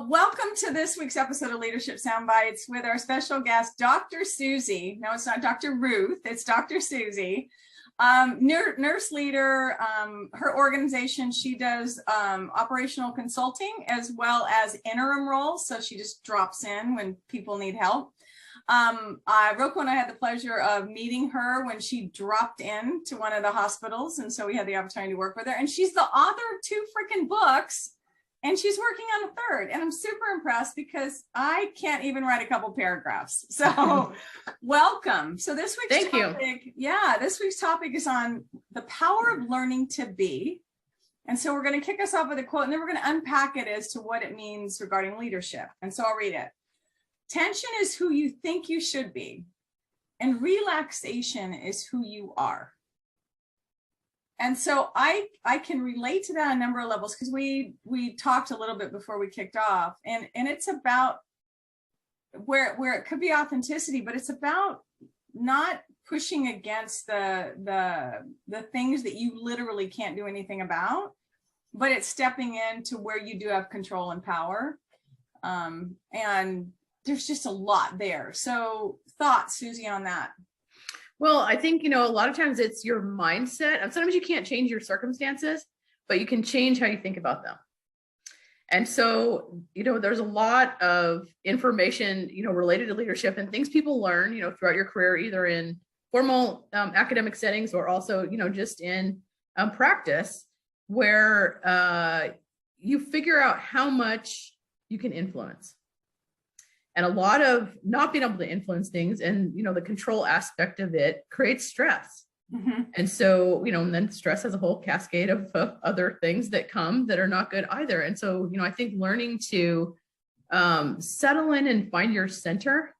Well, welcome to this week's episode of Leadership Soundbites with our special guest, Dr. Susie. No, it's not Dr. Ruth, it's Dr. Susie. Nurse leader, her organization, she does operational consulting as well as interim roles. So she just drops in when people need help. RokoM and I had the pleasure of meeting her when she dropped in to one of the hospitals. And so we had the opportunity to work with her. And she's the author of 2 freaking books. And she's working on a 3rd. And I'm super impressed because I can't even write a couple paragraphs. So welcome. So this week's this week's topic is on the power of learning to be. And so we're going to kick us off with a quote, and then we're going to unpack it as to what it means regarding leadership. And so I'll read it. Tension is who you think you should be, and relaxation is who you are. And so I can relate to that on a number of levels, because we talked a little bit before we kicked off, and it's about where it could be authenticity, but it's about not pushing against the things that you literally can't do anything about, but it's stepping into where you do have control and power. And there's just a lot there. So thoughts, Susie, on that? Well, I think, a lot of times it's your mindset. And sometimes you can't change your circumstances, but you can change how you think about them. And so, there's a lot of information, related to leadership and things people learn, throughout your career, either in formal academic settings or also, just in practice, where you figure out how much you can influence. And a lot of not being able to influence things and, the control aspect of it creates stress. Mm-hmm. And so, and then stress has a whole cascade of other things that come that are not good either. And so, I think learning to settle in and find your center,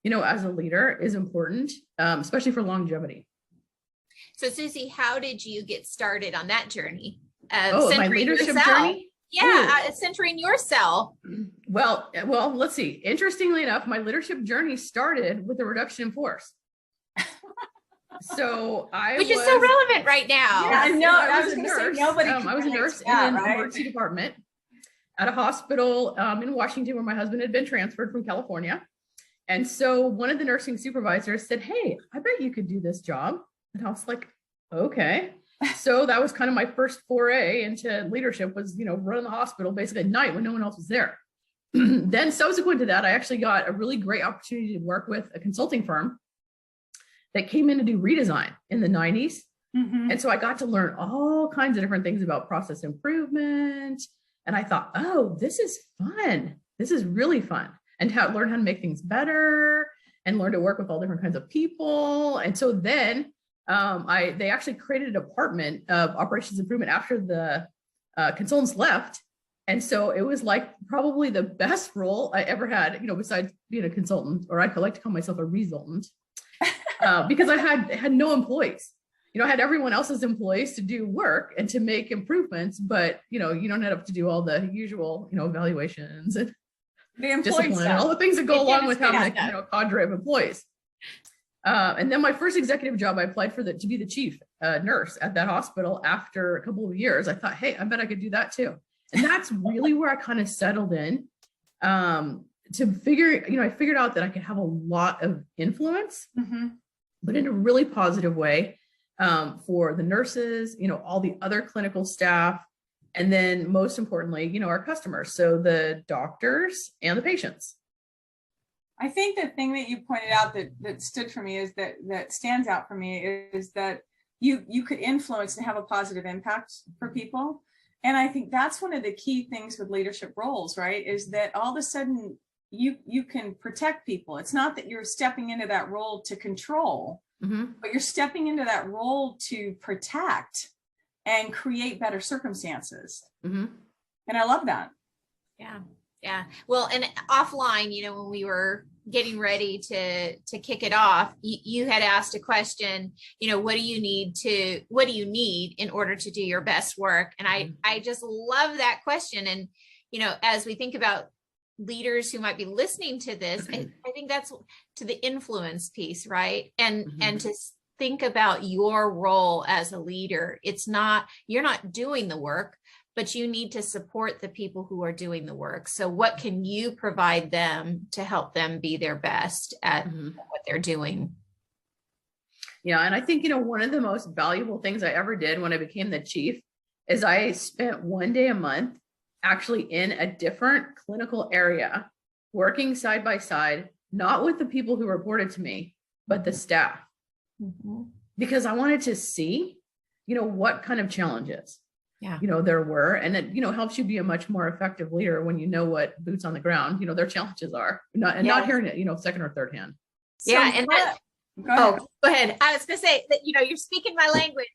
as a leader is important, especially for longevity. So Susie, how did you get started on that journey? My leadership journey? Yeah, centering yourself. Well, let's see. Interestingly enough, my leadership journey started with a reduction in force. So which is so relevant right now. Yeah, I know. I was a nurse. I was a nurse in an emergency department at a hospital in Washington, where my husband had been transferred from California. And so one of the nursing supervisors said, "Hey, I bet you could do this job." And I was like, "Okay." So that was kind of my first foray into leadership, was, running the hospital basically at night when no one else was there. Then subsequent to that, I actually got a really great opportunity to work with a consulting firm that came in to do redesign in the 90s. Mm-hmm. And so I got to learn all kinds of different things about process improvement. And I thought, oh, this is fun. This is really fun. And learn how to make things better and learn to work with all different kinds of people. And so then they actually created a department of operations improvement after the consultants left. And so it was like probably the best role I ever had, besides being a consultant, or I like to call myself a resultant, because I had no employees. I had everyone else's employees to do work and to make improvements, but you don't have to do all the usual, evaluations and the discipline and all the things that go along with having a cadre of employees. And then my first executive job, I applied to be the chief nurse at that hospital. After a couple of years, I thought, hey, I bet I could do that too. And that's really where I kind of settled in to figure, I figured out that I could have a lot of influence, mm-hmm. but in a really positive way for the nurses, all the other clinical staff, and then most importantly, our customers. So the doctors and the patients. I think the thing that you pointed out that stood for me is that stands out for me is that you could influence and have a positive impact for people. And I think that's one of the key things with leadership roles, right? Is that all of a sudden you can protect people. It's not that you're stepping into that role to control, mm-hmm. but you're stepping into that role to protect and create better circumstances. Mm-hmm. And I love that. Yeah. Yeah. Well, and offline, when we were getting ready to kick it off, you had asked a question, what do you need in order to do your best work? And I just love that question. And, as we think about leaders who might be listening to this, I think that's to the influence piece, right? And, mm-hmm. and to think about your role as a leader. You're not doing the work, but you need to support the people who are doing the work. So what can you provide them to help them be their best at what they're doing? Yeah. And I think, one of the most valuable things I ever did when I became the chief is I spent one day a month actually in a different clinical area, working side by side, not with the people who reported to me, but the staff, because I wanted to see, what kind of challenges, there were. And it, helps you be a much more effective leader when you know what boots on the ground, their challenges are, not hearing it, second or third hand. Yeah. So, and go ahead. I was going to say that, you're speaking my language,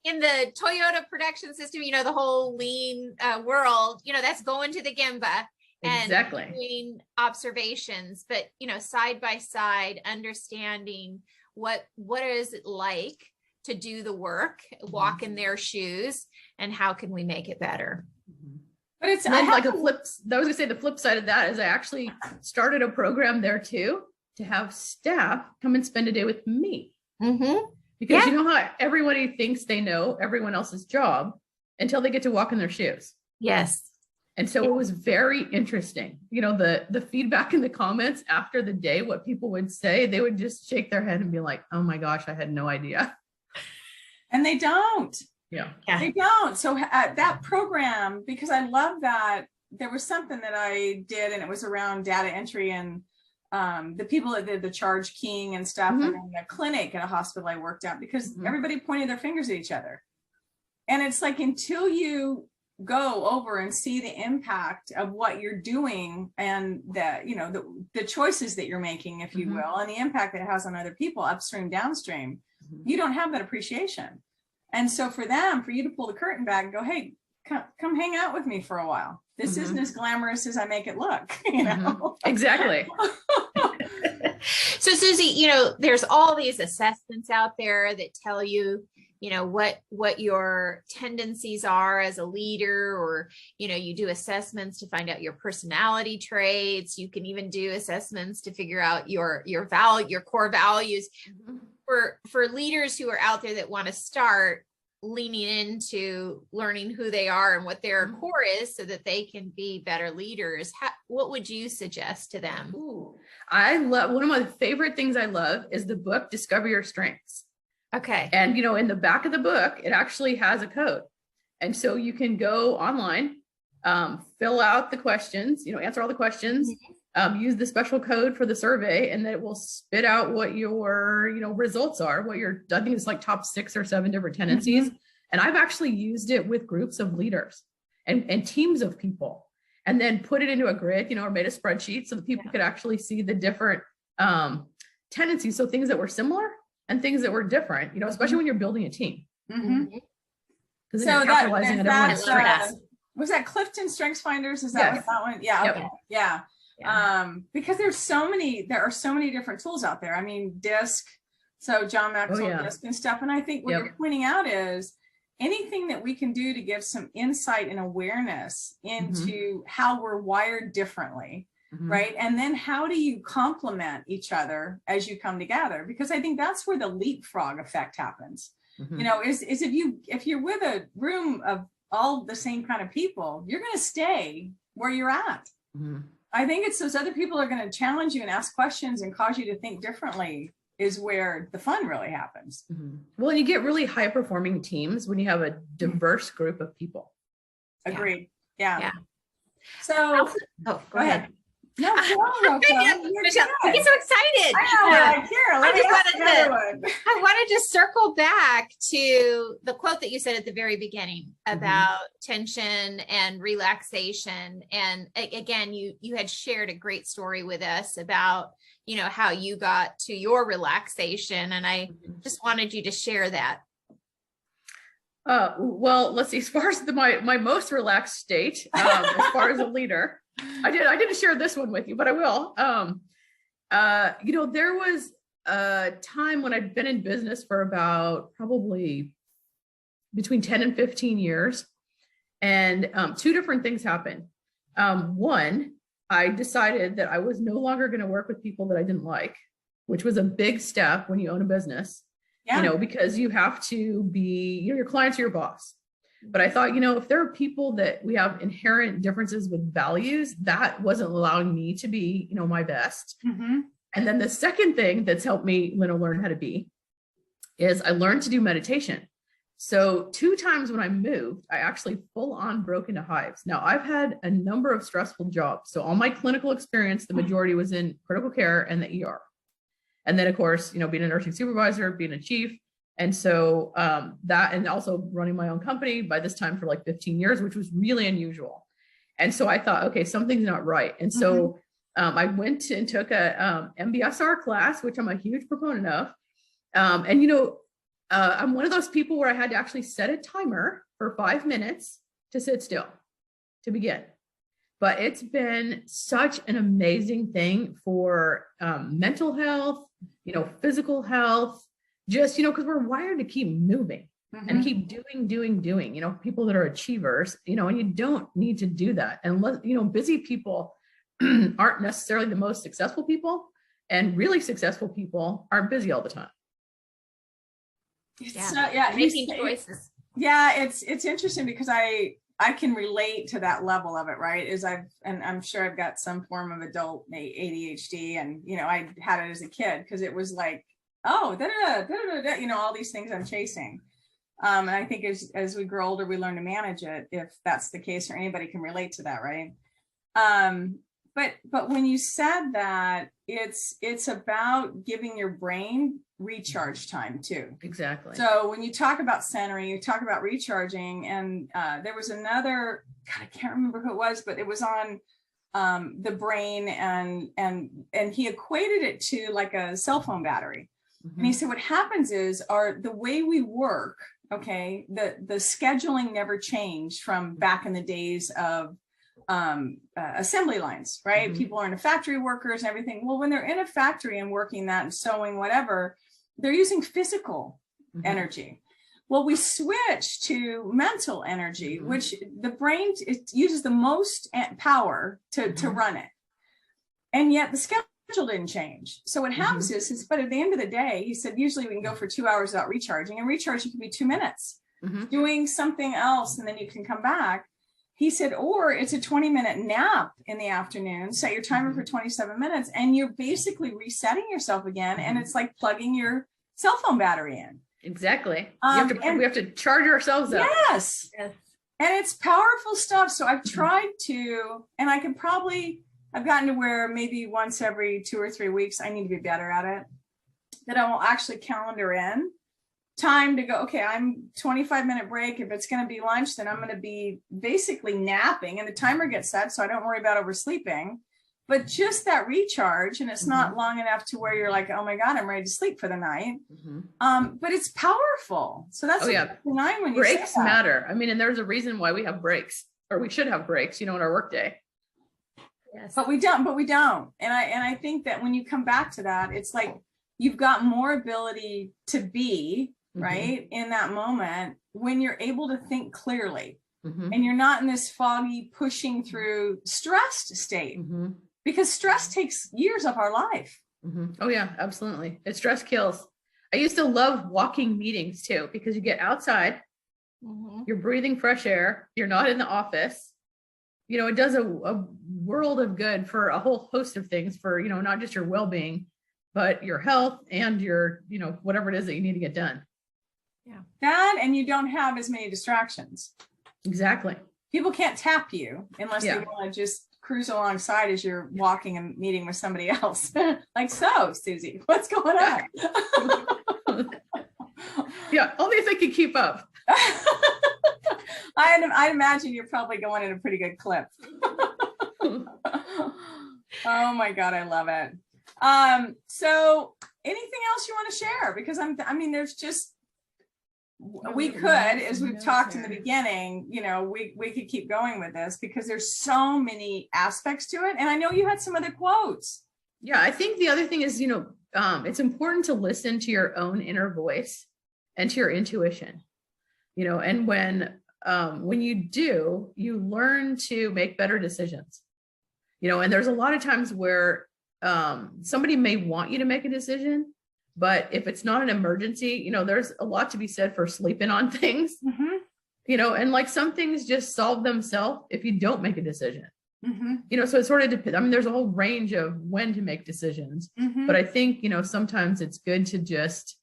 in the Toyota production system, the whole lean world, that's going to the Gemba and doing observations, but, side by side, understanding what is it like to do the work, walk in their shoes, and how can we make it better? But it's like I was gonna say the flip side of that is I actually started a program there too, to have staff come and spend a day with me. Because you know how everybody thinks they know everyone else's job until they get to walk in their shoes. Yes. And so it was very interesting. The feedback in the comments after the day, what people would say, they would just shake their head and be like, oh my gosh, I had no idea. And they don't. Yeah. They don't. So that program, because I love that, there was something that I did and it was around data entry and the people that did the charge keying and stuff, and then the clinic at a hospital I worked at, because everybody pointed their fingers at each other. And it's like, until you go over and see the impact of what you're doing and the choices that you're making, if you will, and the impact that it has on other people, upstream, downstream, you don't have that appreciation. And so for you to pull the curtain back and go, hey, come hang out with me for a while. This isn't as glamorous as I make it look, Exactly. So Susie, there's all these assessments out there that tell you, what your tendencies are as a leader, or, you do assessments to find out your personality traits. You can even do assessments to figure out your core values. For leaders who are out there that want to start leaning into learning who they are and what their core is so that they can be better leaders, what would you suggest to them? I love, one of my favorite things I love is the book, Discover Your Strengths. Okay. And, in the back of the book, it actually has a code. And so you can go online, fill out the questions, answer all the questions, use the special code for the survey, and then it will spit out what your, results are, I think it's like top 6 or 7 different tendencies. And I've actually used it with groups of leaders and teams of people, and then put it into a grid, or made a spreadsheet so that people could actually see the different tendencies. So things that were similar and things that were different, especially when you're building a team. Because so capitalizing on everyone's strengths. Was that Clifton Strengths Finders? Is that what that one? Yeah. Okay. Yeah. Because there are so many different tools out there. I mean, DISC, so John Maxwell DISC and stuff. And I think what you're pointing out is anything that we can do to give some insight and awareness into how we're wired differently, right? And then how do you complement each other as you come together? Because I think that's where the leapfrog effect happens. Is if you're with a room of all the same kind of people, you're going to stay where you're at. I think it's those other people are going to challenge you and ask questions and cause you to think differently is where the fun really happens. Well, and you get really high performing teams when you have a diverse group of people. Agreed. Yeah. So go ahead. No, go on, Michelle, I get so excited. I wanted to circle back to the quote that you said at the very beginning about tension and relaxation. And again, you had shared a great story with us about, how you got to your relaxation. And I just wanted you to share that. Well, let's see, as far as my most relaxed state, as far as a leader, I didn't share this one with you, but I will. There was a time when I'd been in business for about probably between 10 and 15 years. And 2 different things happened. One, I decided that I was no longer going to work with people that I didn't like, which was a big step when you own a business, because you have to be, your clients are your boss. But I thought, if there are people that we have inherent differences with values, that wasn't allowing me to be, my best. Mm-hmm. And then the second thing that's helped me, learn how to be is I learned to do meditation. So 2 times when I moved, I actually full on broke into hives. Now I've had a number of stressful jobs. So all my clinical experience, the majority was in critical care and the ER. And then of course, being a nursing supervisor, being a chief. And so that, and also running my own company by this time for like 15 years, which was really unusual. And so I thought, okay, something's not right. And so I went and took a MBSR class, which I'm a huge proponent of. I'm one of those people where I had to actually set a timer for 5 minutes to sit still to begin. But it's been such an amazing thing for mental health, physical health, just, because we're wired to keep moving and keep doing, people that are achievers, and you don't need to do that. And, busy people aren't necessarily the most successful people, and really successful people aren't busy all the time. Making choices. Yeah, it's interesting because I can relate to that level of it, right? And I'm sure I've got some form of adult ADHD, and I had it as a kid because it was like, all these things I'm chasing. And I think as we grow older, we learn to manage it, if that's the case, or anybody can relate to that, right? But when you said that, it's about giving your brain recharge time too. Exactly. So when you talk about centering, you talk about recharging, and there was another, God, I can't remember who it was, but it was on the brain, and he equated it to like a cell phone battery. And he said, what happens is the way we work, okay, the scheduling never changed from back in the days of assembly lines, right? People are in a factory, workers and everything. Well, when they're in a factory and working that and sewing, whatever, they're using physical energy. Well, we switch to mental energy, which the brain, it uses the most power to run it. And yet the schedule didn't change. So what happens is, but at the end of the day, he said, usually we can go for 2 hours without recharging, and recharging can be 2 minutes doing something else, and then you can come back. He said, or it's a 20-minute nap in the afternoon, set your timer for 27 minutes, and you're basically resetting yourself again. And it's like plugging your cell phone battery in. Exactly. We have to charge ourselves up. Yes. And it's powerful stuff. So I've tried to, and I've gotten to where maybe once every 2 or 3 weeks, I need to be better at it, that I will actually calendar in time to go, okay, I'm 25-minute break. If it's going to be lunch, then I'm going to be basically napping, and the timer gets set so I don't worry about oversleeping. But just that recharge, and it's not long enough to where you're like, oh my God, I'm ready to sleep for the night. But it's powerful. So that's when breaks matter. I mean, and there's a reason why we have breaks, or we should have breaks, in our workday. Yes. But we don't. And I think that when you come back to that, it's like you've got more ability to be right in that moment when you're able to think clearly, and you're not in this foggy pushing through stressed state, because stress takes years of our life. Oh yeah, absolutely. Stress kills. I used to love walking meetings too, because you get outside, you're breathing fresh air, you're not in the office. It does a world of good for a whole host of things, for, not just your well-being, but your health and your, whatever it is that you need to get done. Yeah. That, and you don't have as many distractions. Exactly. People can't tap you unless they want to just cruise alongside as you're walking and meeting with somebody else. Like, so Susie, what's going on? Yeah. Only if they can keep up. I'd imagine you're probably going at a pretty good clip. Oh my God, I love it. So anything else you want to share? Because there's just, we could, as we've talked in the beginning, we could keep going with this because there's so many aspects to it. And I know you had some other quotes. Yeah, I think the other thing is, it's important to listen to your own inner voice and to your intuition, and when you do, you learn to make better decisions, and there's a lot of times where somebody may want you to make a decision, but if it's not an emergency, there's a lot to be said for sleeping on things, and like some things just solve themselves if you don't make a decision. So it sort of depends. I mean, there's a whole range of when to make decisions, but I think, sometimes it's good to just,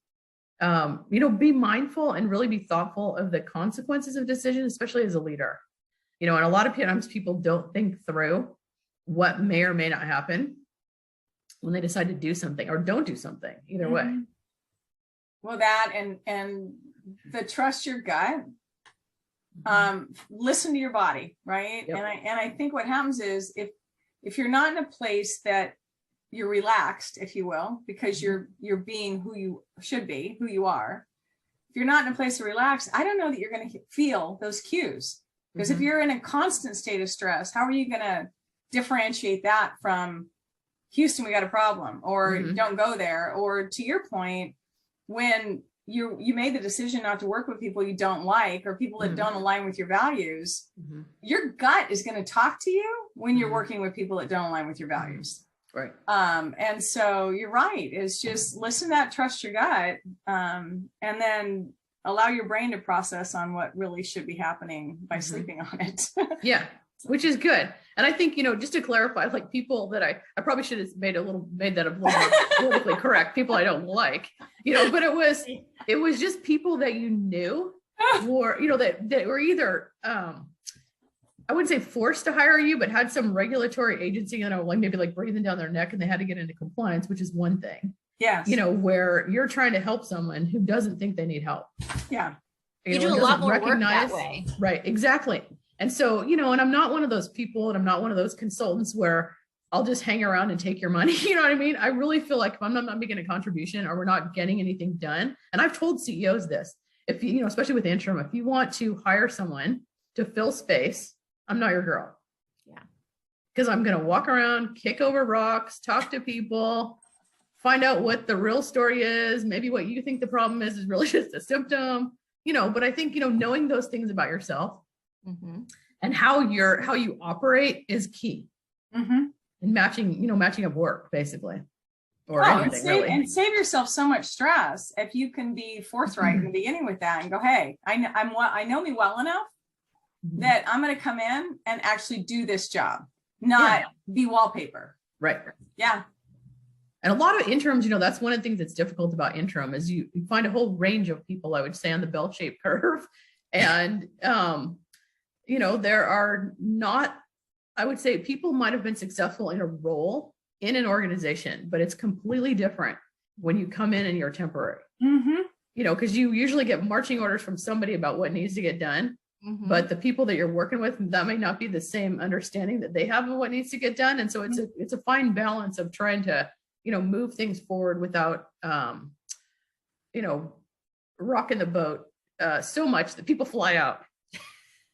be mindful and really be thoughtful of the consequences of decisions, especially as a leader, and a lot of times people don't think through what may or may not happen when they decide to do something or don't do something, either way. Well, that and the trust your gut, listen to your body, right? Yep. And I think what happens is if you're not in a place that you're relaxed, if you will, because you're being who you should be, who you are. If you're not in a place to relax, I don't know that you're going to feel those cues. Because if you're in a constant state of stress, how are you going to differentiate that from Houston, we got a problem, or don't go there, or to your point, when you made the decision not to work with people you don't like, or people that don't align with your values, your gut is going to talk to you when you're working with people that don't align with your values. Right. And so you're right. It's just listen to that, trust your gut, and then allow your brain to process on what really should be happening by sleeping on it. Yeah. Which is good. And I think, just to clarify, like people that I probably should have made that a little more politically correct, people I don't like, but it was just people that you knew or, that were either, I wouldn't say forced to hire you, but had some regulatory agency, like maybe like breathing down their neck and they had to get into compliance, which is one thing. Yes. Where you're trying to help someone who doesn't think they need help. Yeah. You do a lot more work that way. Right. Exactly. And so, and I'm not one of those people, and I'm not one of those consultants where I'll just hang around and take your money. You know what I mean? I really feel like if I'm not making a contribution or we're not getting anything done, and I've told CEOs this, if you, especially with interim, if you want to hire someone to fill space, I'm not your girl. Yeah. Because I'm going to walk around, kick over rocks, talk to people, find out what the real story is. Maybe what you think the problem is really just a symptom, but I think, knowing those things about yourself and how you operate is key. And matching up work, basically. Or anything, and save yourself so much stress if you can be forthright in the beginning with that and go, hey, I know me well enough that I'm going to come in and actually do this job, not be wallpaper. Right. Yeah. And a lot of interims, that's one of the things that's difficult about interim is you find a whole range of people, I would say, on the bell-shaped curve. And, there are not, I would say people might have been successful in a role in an organization, but it's completely different when you come in and you're temporary, because you usually get marching orders from somebody about what needs to get done. But the people that you're working with, that may not be the same understanding that they have of what needs to get done. And so it's a fine balance of trying to, move things forward without, rocking the boat so much that people fly out.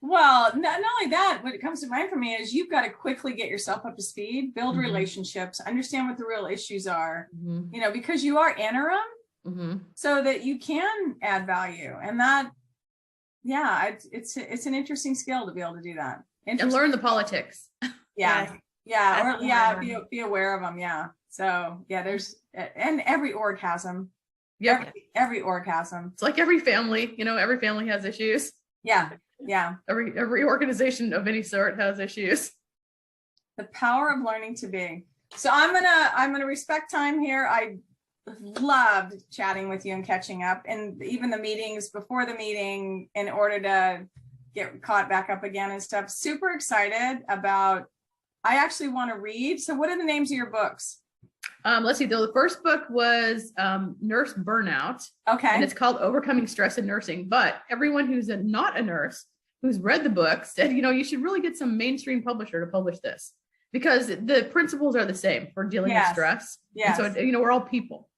Well, not only that, what comes to mind for me is you've got to quickly get yourself up to speed, build relationships, understand what the real issues are, because you are interim, so that you can add value. And that, it's an interesting skill to be able to do that. And learn the politics. Be aware of them. Yeah. So there's, and every org has them. Yeah. Every org has them. It's like every family, every family has issues. Yeah. Yeah. Every organization of any sort has issues. The power of learning to be. So I'm gonna respect time here. I loved chatting with you and catching up, and even the meetings before the meeting in order to get caught back up again and stuff. Super excited about. I actually want to read. So what are the names of your books? Let's see. The first book was Nurse Burnout. Okay. And it's called Overcoming Stress in Nursing. But everyone who's not a nurse who's read the book said, you should really get some mainstream publisher to publish this because the principles are the same for dealing with stress. Yes. And so, we're all people.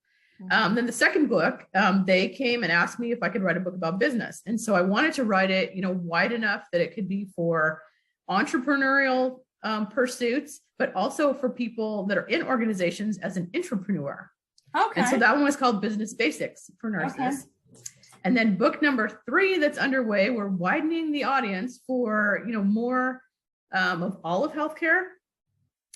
Then the second book, they came and asked me if I could write a book about business. And so I wanted to write it, wide enough that it could be for entrepreneurial pursuits, but also for people that are in organizations as an entrepreneur. Okay. And so that one was called Business Basics for Nurses. Okay. And then book number 3 that's underway, we're widening the audience for, more of all of healthcare.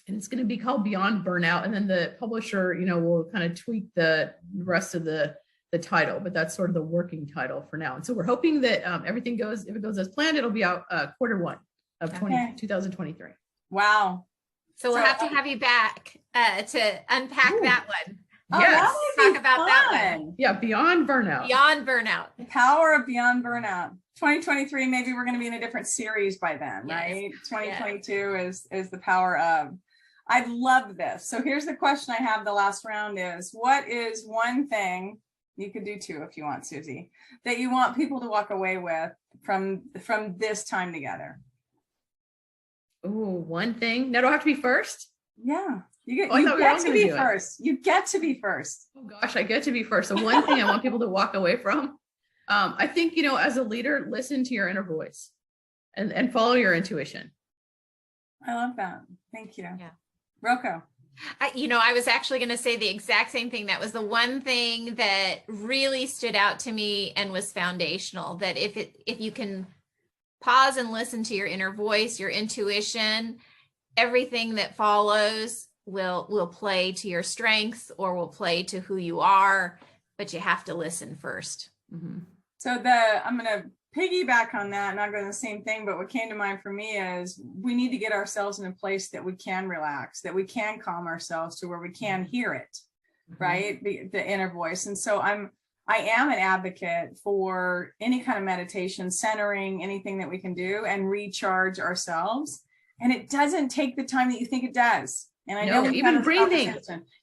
And it's going to be called Beyond Burnout. And then the publisher, will kind of tweak the rest of the the title, but that's sort of the working title for now. And so we're hoping that everything goes, if it goes as planned, it'll be out Q1 of 2023. Wow. So we'll have to have you back to unpack that one. Oh, yes. Talk about fun. that one. Yeah, beyond burnout. Beyond burnout. The power of beyond burnout. 2023, maybe we're going to be in a different series by then, right? 2022 is the power of. I love this. So here's the question I have the last round is, what is one thing, you could do two if you want, Susie, that you want people to walk away with from this time together? Ooh, one thing. Now, do I have to be first? Yeah. You get to be first. You get to be first. Oh gosh, I get to be first. So one thing I want people to walk away from, I think, as a leader, listen to your inner voice and follow your intuition. I love that. Thank you. Yeah. Roko. I was actually going to say the exact same thing. That was the one thing that really stood out to me and was foundational, that if you can pause and listen to your inner voice, your intuition, everything that follows will play to your strengths or will play to who you are, but you have to listen first. Mm-hmm. So I'm going to piggyback on that, not going to the same thing, but what came to mind for me is we need to get ourselves in a place that we can relax, that we can calm ourselves to where we can hear it, right? The inner voice. And so I am an advocate for any kind of meditation, centering, anything that we can do and recharge ourselves. And it doesn't take the time that you think it does. And I know even breathing,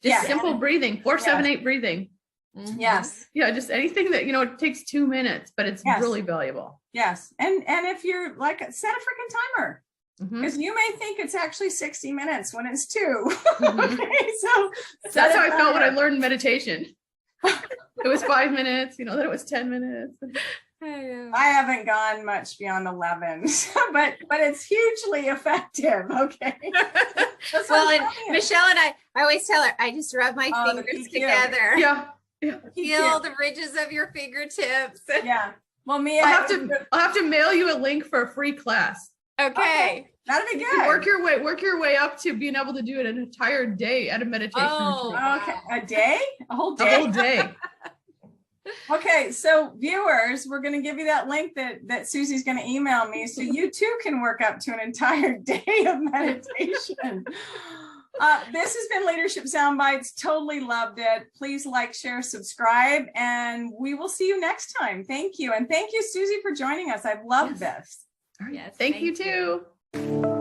just simple breathing, 4-7-8 breathing. Mm-hmm. Yes. Yeah. Just anything that, it takes 2 minutes, but it's really valuable. Yes. And if you're like, set a freaking timer, because you may think it's actually 60 minutes when it's 2. Okay. So that's how I felt when I learned meditation. It was 5 minutes, then it was 10 minutes. I haven't gone much beyond 11, but it's hugely effective. Okay. Well, and Michelle and I always tell her, I just rub my fingers together. Yeah. Feel the ridges of your fingertips. Yeah. Well, I'll have to mail you a link for a free class. Okay. That'd be good. Work your way up to being able to do an entire day at a meditation retreat. Okay. A day? A whole day? A whole day. Okay, so viewers, we're going to give you that link that Susie's going to email me, so you too can work up to an entire day of meditation. This has been Leadership Soundbites. Totally loved it. Please like, share, subscribe, and we will see you next time. Thank you. And thank you, Susie, for joining us. I've loved this. All right. Thank you too.